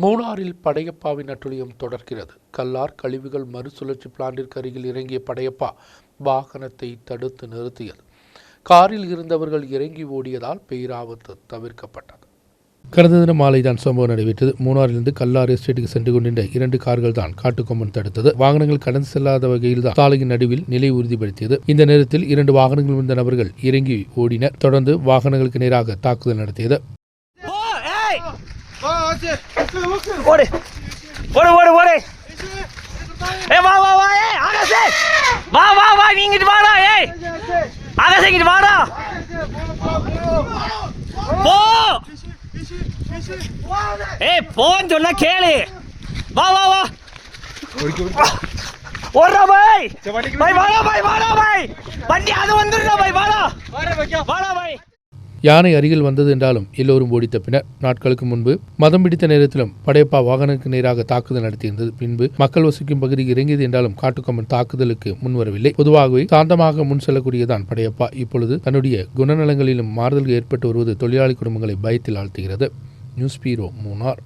மூணாறில் படையப்பாவின் அட்டூழியம் தொடர்கிறது. கல்லார் கழிவுகள் மறுசுழற்சி பிளான்டிற்கு அருகில் இறங்கிய படையப்பா வாகனத்தை தடுத்து நிறுத்தியது. காரில் இருந்தவர்கள் இறங்கி ஓடியதால் பேராபத்து தவிர்க்கப்பட்டது. கடந்த தினம் மாலைதான் சம்பவம் நடைபெற்றது. மூணாறிலிருந்து கல்லார் எஸ்டேட்டுக்கு சென்று கொண்டிருந்த 2 கார்கள் தான் காட்டுக்கொம்பன் தடுத்தது. வாகனங்கள் கடந்து செல்லாத வகையில் தான் சாலையின் நடுவில் நிலை உறுதிப்படுத்தியது. இந்த நேரத்தில் 2 வாகனங்கள் வந்த நபர்கள் இறங்கி ஓடினர். தொடர்ந்து வாகனங்களுக்கு நேராக தாக்குதல் நடத்தியது. போன் சொன்னா கேளு. வா வா வா ஓடுறா பாய் பாய் வாடா பாய் வாடா பாய் வண்டி அது வந்துடுறா பாய் வாடா வாடா பாய். யானை அருகில் வந்தது என்றாலும் எல்லோரும் ஓடி தப்பினர். நாட்களுக்கு முன்பு மதம் பிடித்த நேரத்திலும் படையப்பா வாகனத்துக்கு நேராக தாக்குதல் நடத்தியிருந்தது. பின்பு மக்கள் வசிக்கும் பகுதிக்கு இறங்கியது என்றாலும் காட்டுக்கொம்பன் தாக்குதலுக்கு முன்வரவில்லை. பொதுவாகவே சாந்தமாக முன் செல்லக்கூடியதான் படையப்பா. இப்பொழுது தன்னுடைய குணநலங்களிலும் மாறுதல்கள் ஏற்பட்டு வருவது தொழிலாளி குடும்பங்களை பயத்தில் ஆழ்த்துகிறது. நியூஸ் பீரோ மூணார்.